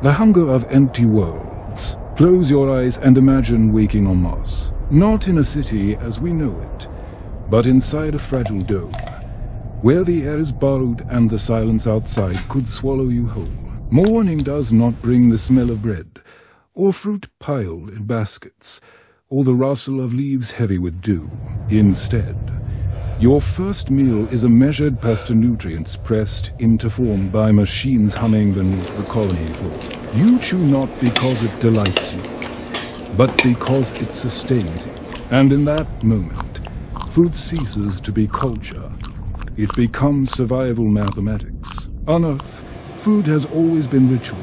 The hunger of empty worlds. Close your eyes and imagine waking on Mars. Not in a city as we know it, but inside a fragile dome, where the air is borrowed and the silence outside could swallow you whole. Morning does not bring the smell of bread, or fruit piled in baskets, or the rustle of leaves heavy with dew. Instead, your first meal is a measured past of nutrients pressed into form by machines humming beneath the colony floor. You chew not because it delights you, but because it sustains you. And in that moment, food ceases to be culture. It becomes survival mathematics. On Earth, food has always been ritual,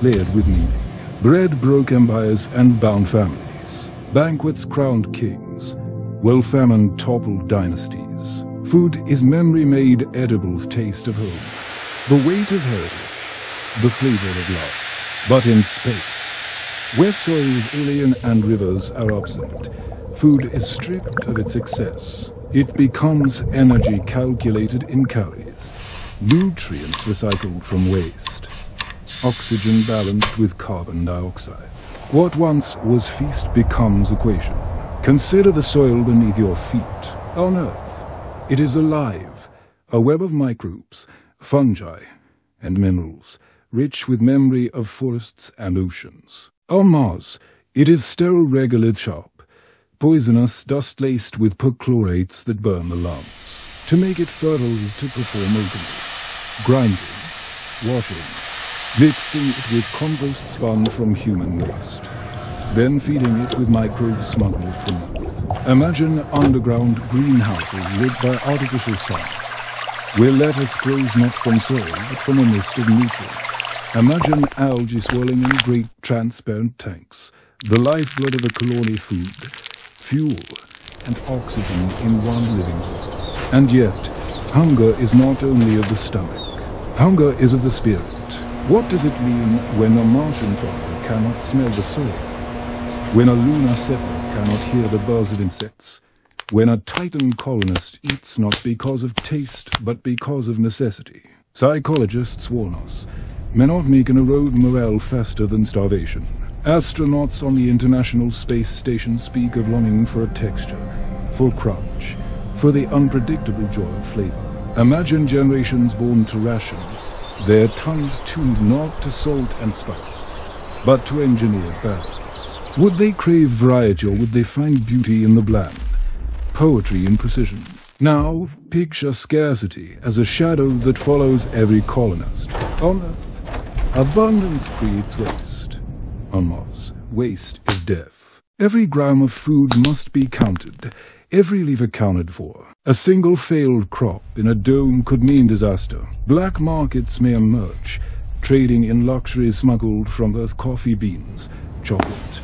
layered with meaning. Bread broke empires and bound families. Banquets crowned kings, while famine toppled dynasties. Food is memory made edible taste of home, the weight of heritage, the flavor of love. But in space, where soil is alien and rivers are absent, food is stripped of its excess. It becomes energy calculated in calories, nutrients recycled from waste, oxygen balanced with carbon dioxide. What once was feast becomes equation. Consider the soil beneath your feet. On Earth, it is alive, a web of microbes, fungi, and minerals, rich with memory of forests and oceans. On Mars, it is sterile regolith sharp, poisonous dust laced with perchlorates that burn the lungs. To make it fertile to perform alchemy, grinding, washing, mixing it with compost spun from human waste, then feeding it with microbes smuggled from Earth. Imagine underground greenhouses lit by artificial suns, where lettuce grows not from soil, but from a mist of nutrients. Imagine algae swirling in great transparent tanks, the lifeblood of a colony food, fuel, and oxygen in one living world. And yet, hunger is not only of the stomach. Hunger is of the spirit. What does it mean when a Martian farmer cannot smell the soil? When a lunar settler cannot hear the buzz of insects? When a Titan colonist eats not because of taste, but because of necessity? Psychologists warn us, may not make an erode morale faster than starvation. Astronauts on the International Space Station speak of longing for a texture, for crunch, for the unpredictable joy of flavor. Imagine generations born to rations, their tongues tuned not to salt and spice, but to engineered balance. Would they crave variety, or would they find beauty in the bland, poetry in precision? Now, picture scarcity as a shadow that follows every colonist. On Earth, abundance creates waste. On Mars, waste is death. Every gram of food must be counted, every leaf accounted for. A single failed crop in a dome could mean disaster. Black markets may emerge, trading in luxuries smuggled from Earth: coffee beans, chocolate,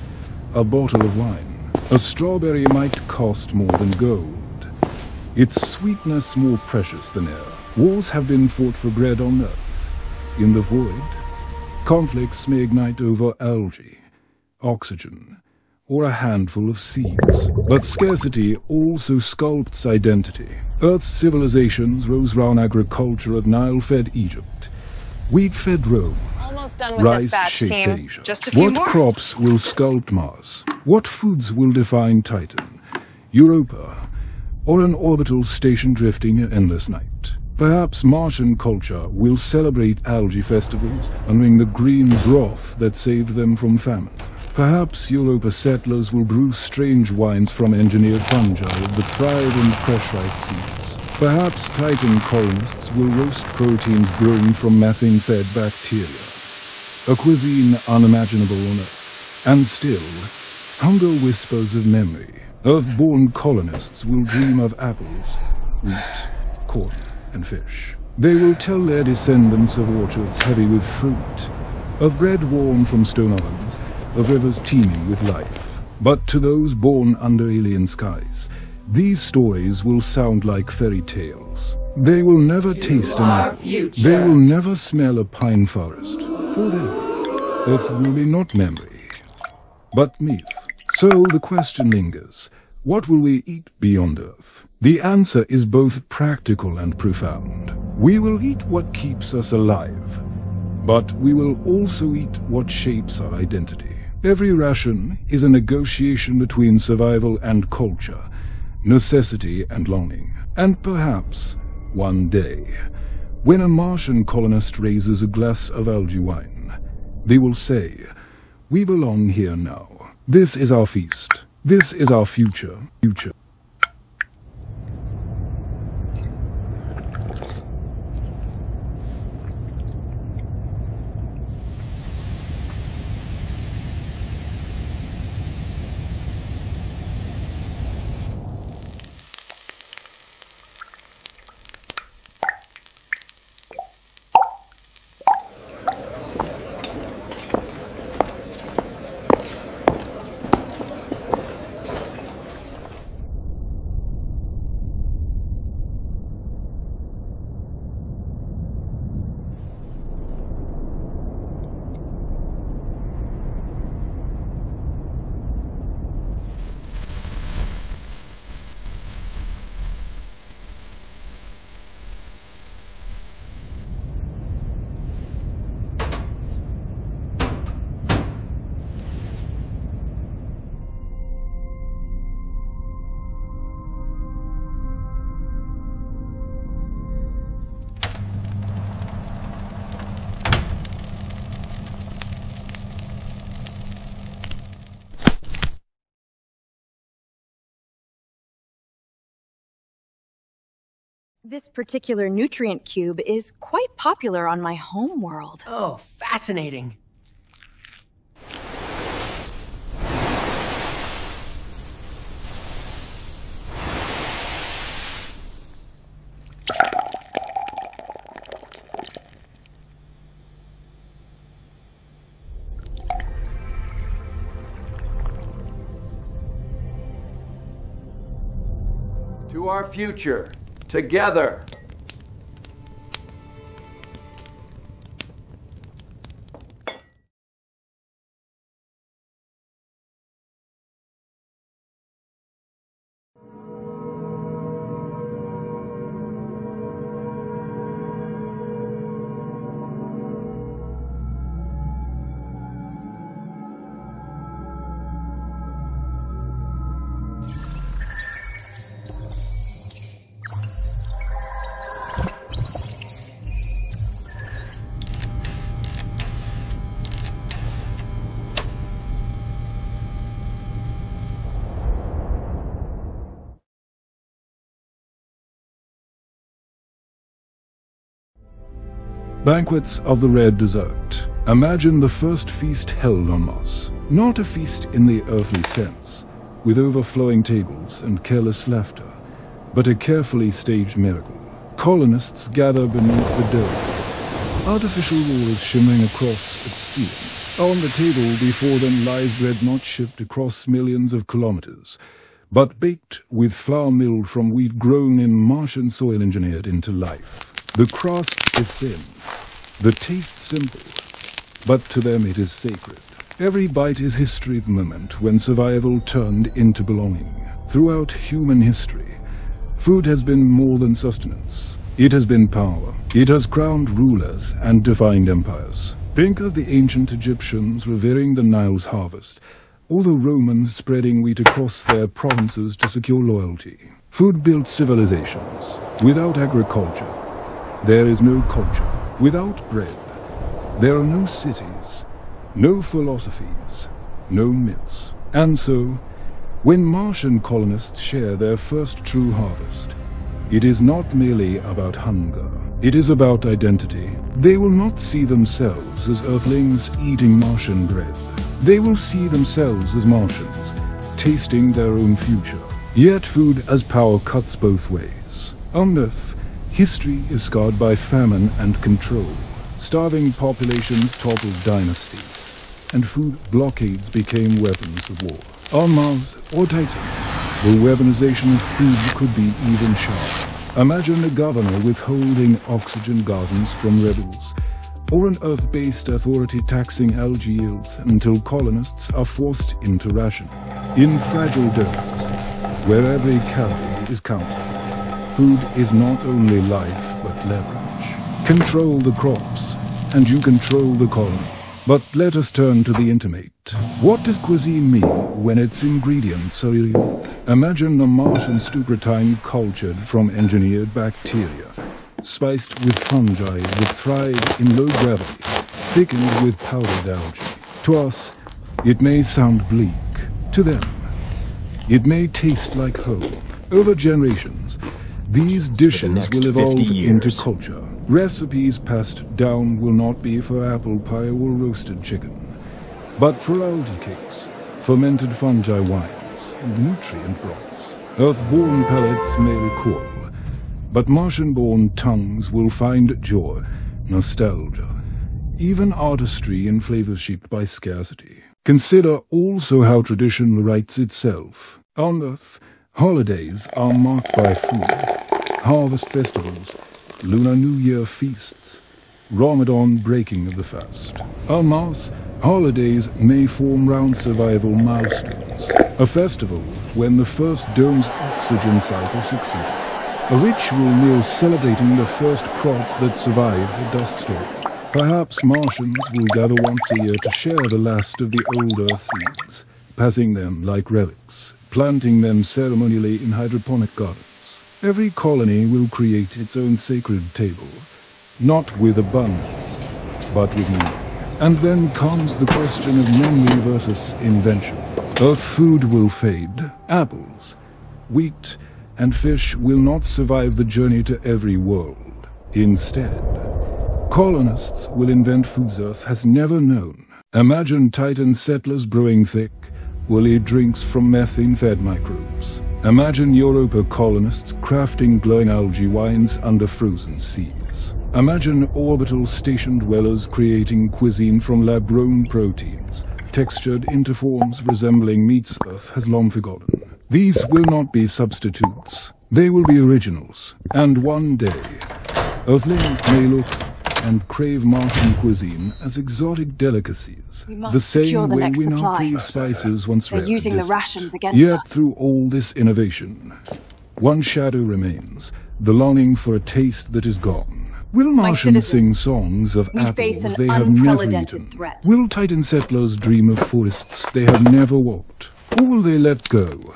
a bottle of wine. A strawberry might cost more than gold, its sweetness more precious than air. Wars have been fought for bread on Earth. In the void, conflicts may ignite over algae, oxygen, or a handful of seeds. But scarcity also sculpts identity. Earth's civilizations rose round agriculture of Nile-fed Egypt, wheat-fed Rome, almost done with this batch, team. Asia. Just a few What more. crops will sculpt Mars? What foods will define Titan, Europa, or an orbital station drifting in endless night? Perhaps Martian culture will celebrate algae festivals, honoring the green broth that saved them from famine. Perhaps Europa settlers will brew strange wines from engineered fungi that thrive in pressurized seas. Perhaps Titan colonists will roast proteins grown from methane-fed bacteria, a cuisine unimaginable on Earth. And still, hunger whispers of memory. Earth-born colonists will dream of apples, wheat, corn, and fish. They will tell their descendants of orchards heavy with fruit, of bread warm from stone ovens, of rivers teeming with life. But to those born under alien skies, these stories will sound like fairy tales. They will never taste an apple. They will never smell a pine forest. For them, Earth will be not memory, but myth. So the question lingers, what will we eat beyond Earth? The answer is both practical and profound. We will eat what keeps us alive, But we will also eat what shapes our identity. Every ration is a negotiation between survival and culture, necessity and longing. And perhaps, one day, when a Martian colonist raises a glass of algae wine, they will say, "We belong here now. This is our feast. This is our future." This particular nutrient cube is quite popular on my home world. Oh, fascinating. To our future. Together! Banquets of the Red Desert. Imagine the first feast held on Mars. Not a feast in the earthly sense, with overflowing tables and careless laughter, but a carefully staged miracle. Colonists gather beneath the dome. Artificial walls shimmering across its ceiling. On the table before them lies bread not shipped across millions of kilometers, but baked with flour milled from wheat grown in Martian soil engineered into life. The crust is thin, the taste simple, but to them it is sacred. Every bite is history's moment when survival turned into belonging. Throughout human history, food has been more than sustenance. It has been power. It has crowned rulers and defined empires. Think of the ancient Egyptians revering the Nile's harvest, or the Romans spreading wheat across their provinces to secure loyalty. Food built civilizations. Without agriculture, there is no culture. Without bread, there are no cities, no philosophies, no myths. And so, when Martian colonists share their first true harvest, it is not merely about hunger. It is about identity. They will not see themselves as Earthlings eating Martian bread. They will see themselves as Martians, tasting their own future. Yet food as power cuts both ways. On Earth, history is scarred by famine and control. Starving populations toppled dynasties, and food blockades became weapons of war. On Mars or Titan, the weaponization of food could be even sharper. Imagine a governor withholding oxygen gardens from rebels, or an Earth-based authority taxing algae yields until colonists are forced into rationing. In fragile domes, where every calorie is counted, food is not only life, but leverage. Control the crops, and you control the colony. But let us turn to the intimate. What does cuisine mean when its ingredients are illegal? Imagine a Martian stew protein cultured from engineered bacteria, spiced with fungi that thrive in low gravity, thickened with powdered algae. To us, it may sound bleak. To them, it may taste like home. Over generations, these dishes will evolve into culture. Recipes passed down will not be for apple pie or roasted chicken, but for algae cakes, fermented fungi wines, and nutrient broths. Earth-born palates may recoil, but Martian-born tongues will find joy, nostalgia, even artistry in flavors shaped by scarcity. Consider also how tradition writes itself. On Earth, holidays are marked by food, harvest festivals, Lunar New Year feasts, Ramadan breaking of the fast. On Mars, holidays may form round survival milestones. A festival when the first dome's oxygen cycle succeeded. A ritual meal celebrating the first crop that survived the dust storm. Perhaps Martians will gather once a year to share the last of the old Earth seeds, passing them like relics, planting them ceremonially in hydroponic gardens. Every colony will create its own sacred table, not with abundance, but with meaning. And then comes the question of memory versus invention. Earth food will fade. Apples, wheat, and fish will not survive the journey to every world. Instead, colonists will invent foods Earth has never known. Imagine Titan settlers brewing thick, woolly drinks from methane-fed microbes. Imagine Europa colonists crafting glowing algae wines under frozen seas. Imagine orbital station dwellers creating cuisine from lab-grown proteins, textured into forms resembling meats Earth has long forgotten. These will not be substitutes. They will be originals. And one day, Earthlings may look and crave Martian cuisine as exotic delicacies. The same way we now crave spices once rare. They're using the rations against Yet us. through all this innovation, one shadow remains, the longing for a taste that is gone. Will Martians sing songs of apples they have never eaten? Will Titan settlers dream of forests they have never walked? Or will they let go,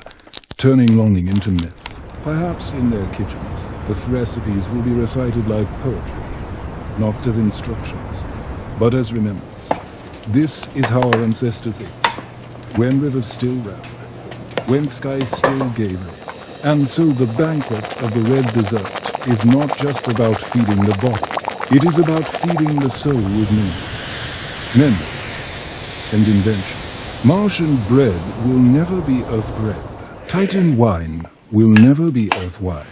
turning longing into myth? Perhaps in their kitchens, the recipes will be recited like poetry, not as instructions, but as remembrance. This is how our ancestors ate, when rivers still ran, when skies still gave rain. And so the banquet of the red dessert is not just about feeding the body, it is about feeding the soul with memory and invention. Martian bread will never be Earth bread. Titan wine will never be Earth wine,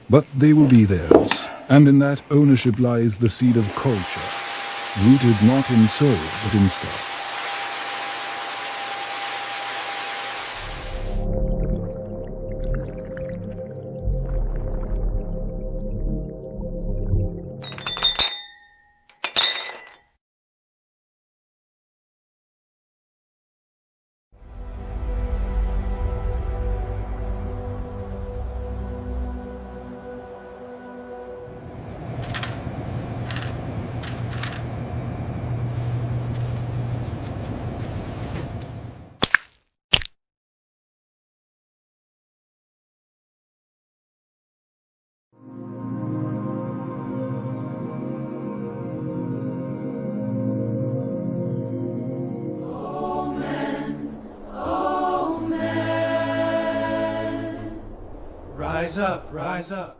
but they will be theirs. And in that ownership lies the seed of culture, rooted not in soul, but in stars. Rise up, rise up.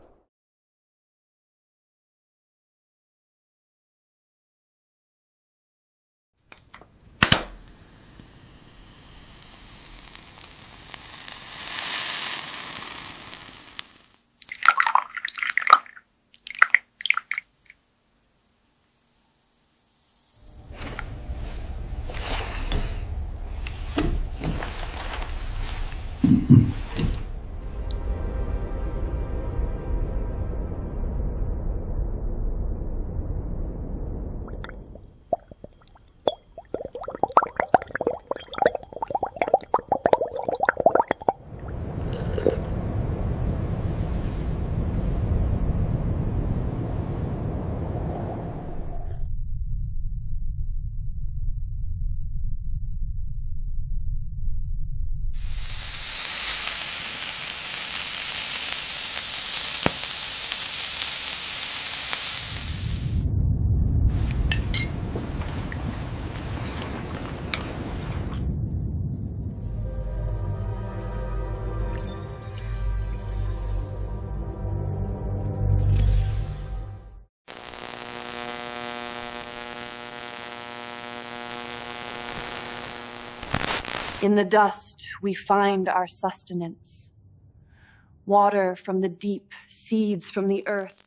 In the dust, we find our sustenance. Water from the deep, seeds from the earth.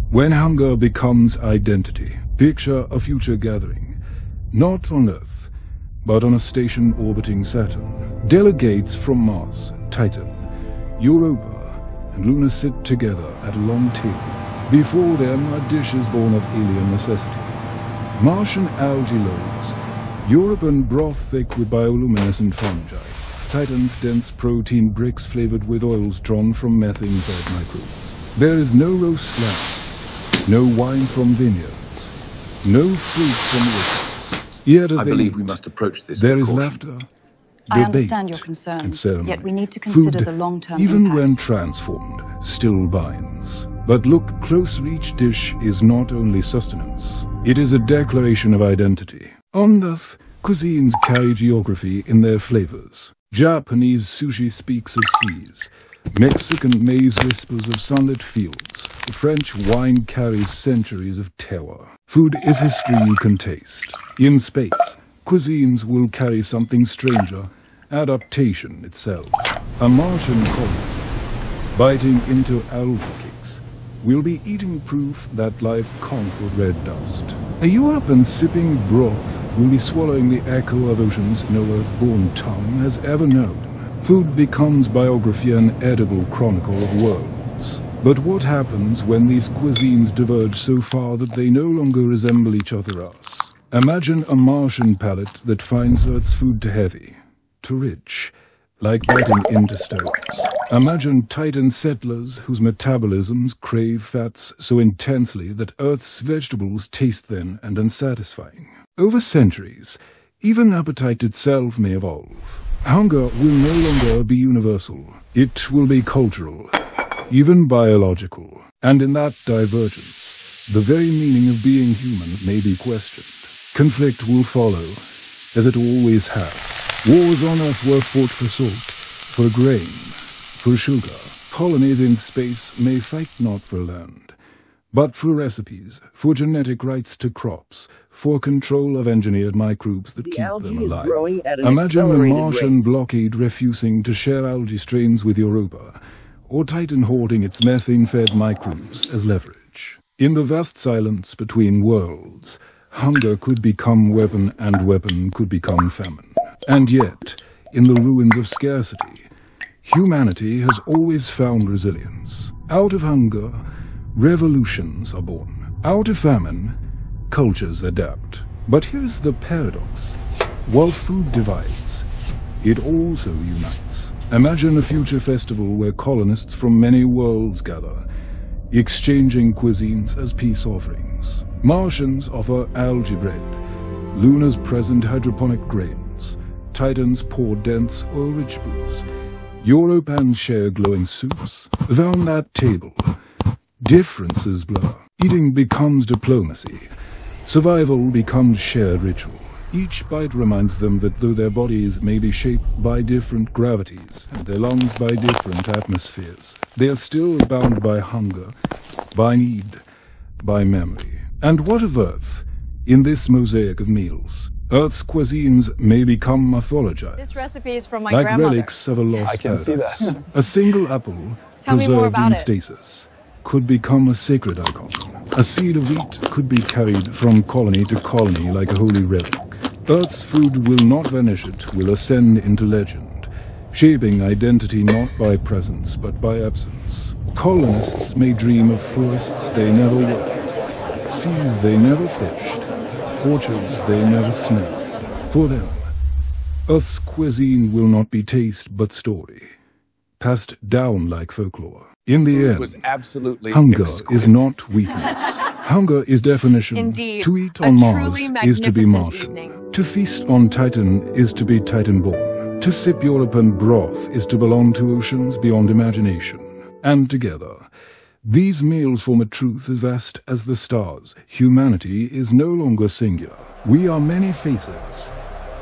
When hunger becomes identity, picture a future gathering, not on Earth, but on a station orbiting Saturn. Delegates from Mars, Titan, Europa, and Luna sit together at a long table. Before them are dishes born of alien necessity. Martian algae loaves, European broth thick with bioluminescent fungi, Titan's dense protein bricks flavored with oils drawn from methane-fed microbes. There is no roast lamb, no wine from vineyards, no fruit from orchards. Yet as I believe we must approach this there with is caution. laughter, I debate, understand your and concerns, ceremony. yet we need to consider Food, the long-term even impact. when transformed, still binds. But look closer, each dish is not only sustenance. It is a declaration of identity. On Earth, cuisines carry geography in their flavors. Japanese sushi speaks of seas. Mexican maize whispers of sunlit fields. French wine carries centuries of terroir. Food is history you can taste. In space, cuisines will carry something stranger, adaptation itself. A Martian colonist, biting into algae cakes, will be eating proof that life conquered red dust. A European sipping broth will be swallowing the echo of oceans no earth-born tongue has ever known. Food becomes biography and edible chronicle of worlds. But what happens when these cuisines diverge so far that they no longer resemble each other else? Imagine a Martian palate that finds Earth's food too heavy, too rich, like biting into stones. Imagine Titan settlers whose metabolisms crave fats so intensely that Earth's vegetables taste thin and unsatisfying. Over centuries, even appetite itself may evolve. Hunger will no longer be universal. It will be cultural, even biological. And in that divergence, the very meaning of being human may be questioned. Conflict will follow, as it always has. Wars on Earth were fought for salt, for grain, for sugar. Colonies in space may fight not for land, but for recipes, for genetic rights to crops, for control of engineered microbes that keep them alive. Imagine a Martian blockade refusing to share algae strains with Europa, or Titan hoarding its methane-fed microbes as leverage. In the vast silence between worlds, hunger could become weapon and weapon could become famine. And yet, in the ruins of scarcity, humanity has always found resilience. Out of hunger, revolutions are born. Out of famine, cultures adapt. But here's the paradox. While food divides, it also unites. Imagine a future festival where colonists from many worlds gather, exchanging cuisines as peace offerings. Martians offer algae bread, Luna's present hydroponic grains, Titans pour dense oil-rich brews, Europans share glowing soups. Around that table, differences blur. Eating becomes diplomacy. Survival becomes shared ritual. Each bite reminds them that though their bodies may be shaped by different gravities and their lungs by different atmospheres, they are still bound by hunger, by need, by memory. And what of Earth, in this mosaic of meals? Earth's cuisines may become mythologized. This recipe is from my like grandmother. relics of a lost I can see paradise. that. A single apple, Tell me more preserved about in it. stasis, could become a sacred icon. A seed of wheat could be carried from colony to colony like a holy relic. Earth's food will not vanish, it will ascend into legend, shaping identity not by presence but by absence. Colonists may dream of forests they never walked, seas they never fished, orchards they never smelled. For them, Earth's cuisine will not be taste but story, passed down like folklore. In the end, was absolutely hunger exquisite. is not weakness. Hunger is definition. Indeed, To eat a on Mars truly is to be magnificent Martian. evening. To feast on Titan is to be Titan-born. To sip European broth is to belong to oceans beyond imagination. And together, these meals form a truth as vast as the stars. Humanity is no longer singular. We are many faces,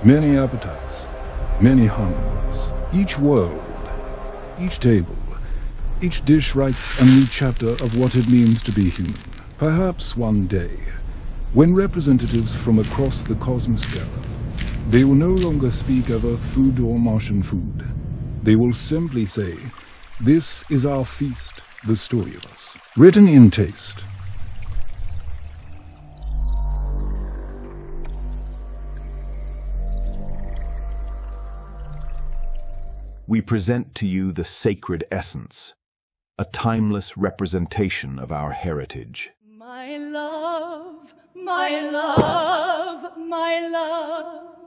many appetites, many hungers. Each world, each table, each dish writes a new chapter of what it means to be human. Perhaps one day, when representatives from across the cosmos gather, they will no longer speak of Earth food or Martian food. They will simply say, "This is our feast, the story of us, written in taste." We present to you the sacred essence, a timeless representation of our heritage. My love, my love, my love.